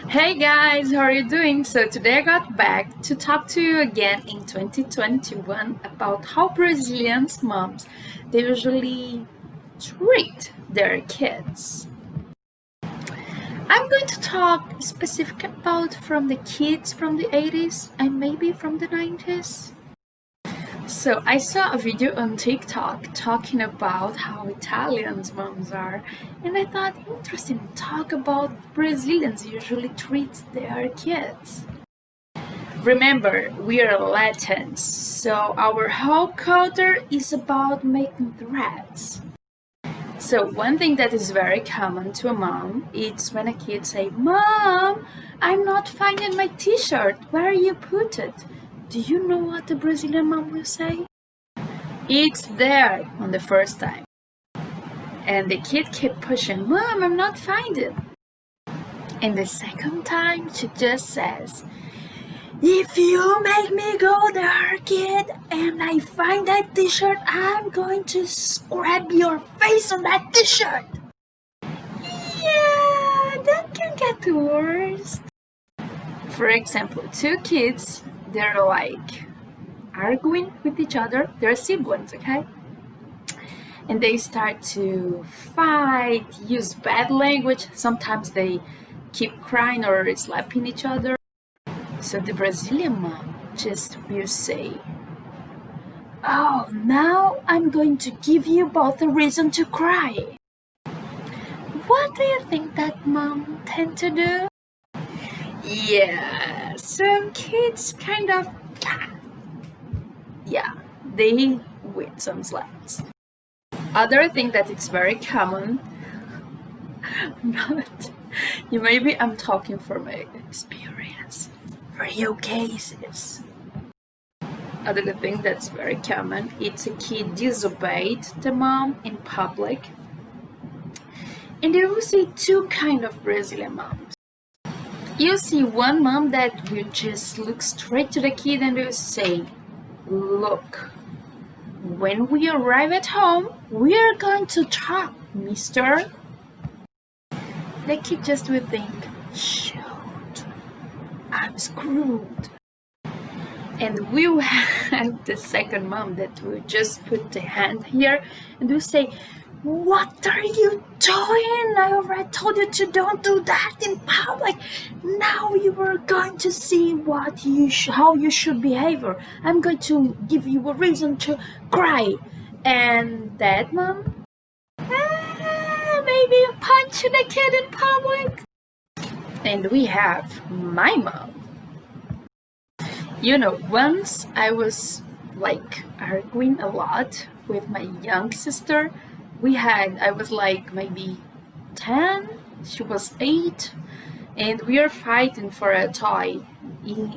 Hey guys, how are you doing? So today I got back to talk to you again in 2021 about how Brazilians moms they usually treat their kids. I'm going to talk specific about from the kids from the 80s and maybe from the 90s. So I saw a video on TikTok talking about how Italians moms are, and I thought interesting talk about Brazilians usually treat their kids. Remember, we are Latins, so our whole culture is about making threats. So one thing that is very common to a mom is when a kid say, "Mom, I'm not finding my t-shirt. Where you put it?" Do you know what the Brazilian mom will say? It's there on the first time. And the kid kept pushing, "Mom, I'm not finding." And the second time she just says, "If you make me go there, kid, and I find that t-shirt, I'm going to scrap your face on that t-shirt." Yeah, that can get worse. For example, two kids, they're like arguing with each other. They're siblings, okay? And they start to fight, use bad language. Sometimes they keep crying or slapping each other. So the Brazilian mom just will say, "Oh, now I'm going to give you both a reason to cry." What do you think that mom tend to do? Yeah, some kids kind of, yeah, they with some slaps. Other thing that it's very common, not, maybe I'm talking from my experience, real cases. Other thing that's very common, it's a kid disobeyed the mom in public. And you will see two kind of Brazilian moms. You see one mom that will just look straight to the kid and will say, "Look, when we arrive at home, we are going to talk, mister." The kid just will think, "Shoot, I'm screwed." And we will have the second mom that will just put the hand here and will say, "What are you doing? I already told you to don't do that in public. Now you are going to see how you should behave. I'm going to give you a reason to cry." And that mom, maybe punch the kid in public. And we have my mom. Once I was like arguing a lot with my young sister. I was like maybe 10, she was 8, and we are fighting for a toy.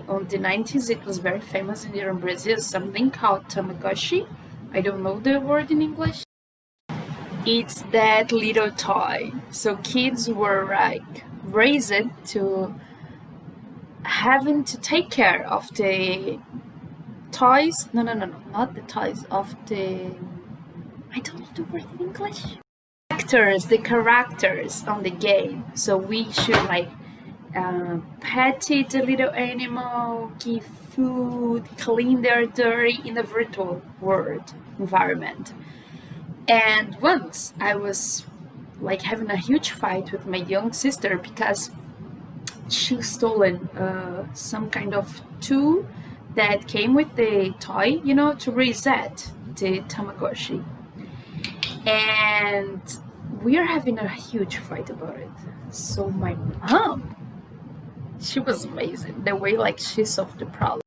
On the 90s, it was very famous here in Brazil, something called Tamagotchi. I don't know the word in English. It's that little toy. So kids were like raised to having to take care of the toys. No, not the toys, of the, I don't know the word in English. The characters on the game. So we should like pet it, the little animal, give food, clean their dirty in a virtual world environment. And once I was like having a huge fight with my young sister because she stolen some kind of tool that came with the toy, to reset the Tamagotchi. And we are having a huge fight about it. So my mom, she was amazing. The way like she solved the problem.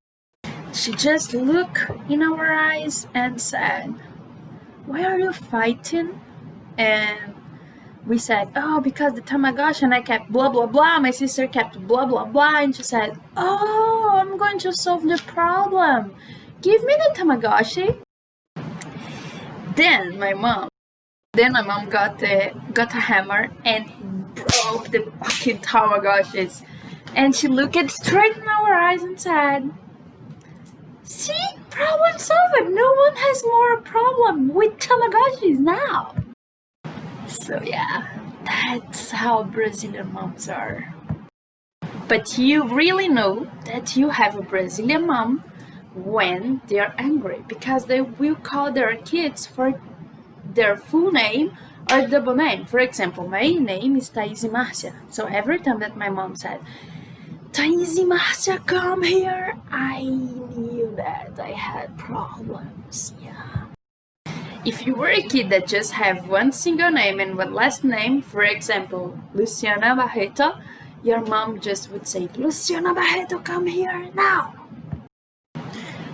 She just looked in our eyes and said, "Why are you fighting?" And we said, "Oh, because the Tamagotchi," and I kept blah, blah, blah. My sister kept blah, blah, blah. And she said, "Oh, I'm going to solve the problem. Give me the Tamagotchi." Then my mom got a hammer and broke the fucking Tamagotchis. And she looked straight in our eyes and said, "See, problem solved. No one has more problem with Tamagotchis now." So yeah, that's how Brazilian moms are. But you really know that you have a Brazilian mom when they're angry, because they will call their kids for their full name or double name. For example, my name is Thayse Marcia. So every time that my mom said, Thayse Marcia, come here, I knew that I had problems. Yeah. If you were a kid that just have one single name and one last name, for example, Luciana Barreto, your mom just would say, Luciana Barreto, come here now.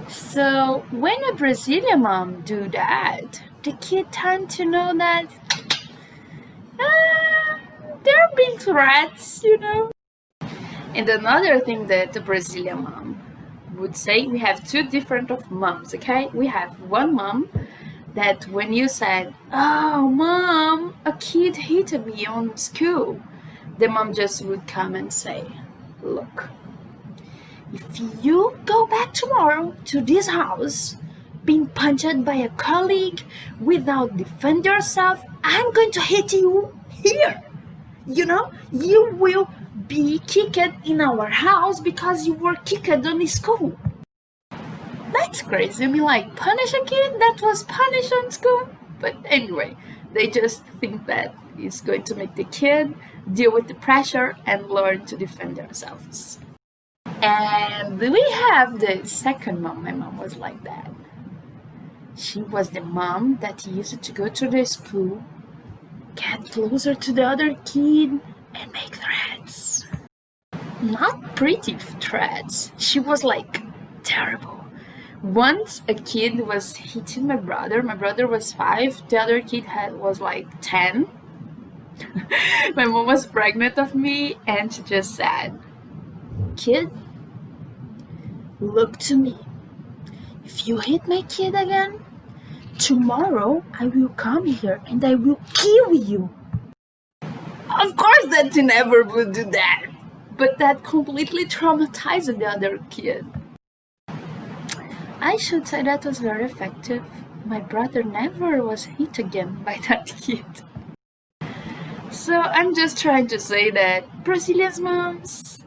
So when a Brazilian mom do that, the kid tend to know that there are big threats, you know. And another thing that the Brazilian mom would say, we have two different of moms, okay? We have one mom that when you said, oh, mom, a kid hit me on school, the mom just would come and say, look, if you go back tomorrow to this house being punched by a colleague without defend yourself, I'm going to hit you here. You know, you will be kicked in our house because you were kicked on school. That's crazy. I mean, like, punish a kid that was punished on school? But anyway, they just think that it's going to make the kid deal with the pressure and learn to defend themselves. And we have the second mom. My mom was like that. She was the mom that used to go to the school, get closer to the other kid, and make threats. Not pretty threats. She was like terrible. Once a kid was hitting my brother. My brother was 5. The other kid was like 10. My mom was pregnant of me, and she just said, kid, look to me. If you hit my kid again, tomorrow I will come here and I will kill you. Of course that you never would do that. But that completely traumatized the other kid. I should say that was very effective. My brother never was hit again by that kid. So I'm just trying to say that Brazilian moms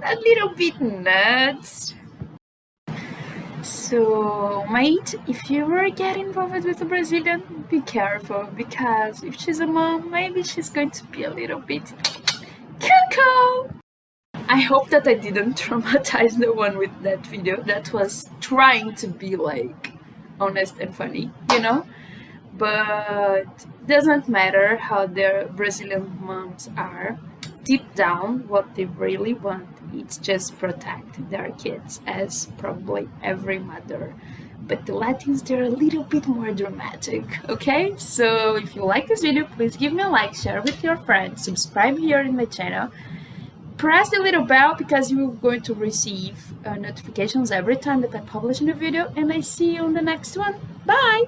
a little bit nuts. So, mate, if you were getting involved with a Brazilian, be careful, because if she's a mom, maybe she's going to be a little bit cuckoo. I hope that I didn't traumatize no one with that video. That was trying to be like honest and funny, you know? But doesn't matter how their Brazilian moms are. Deep down, what they really want is just protect their kids, as probably every mother. But the Latins, they're a little bit more dramatic, okay? So if you like this video, please give me a like, share with your friends, subscribe here in my channel. Press the little bell because you're going to receive notifications every time that I publish a new video, and I see you on the next one. Bye!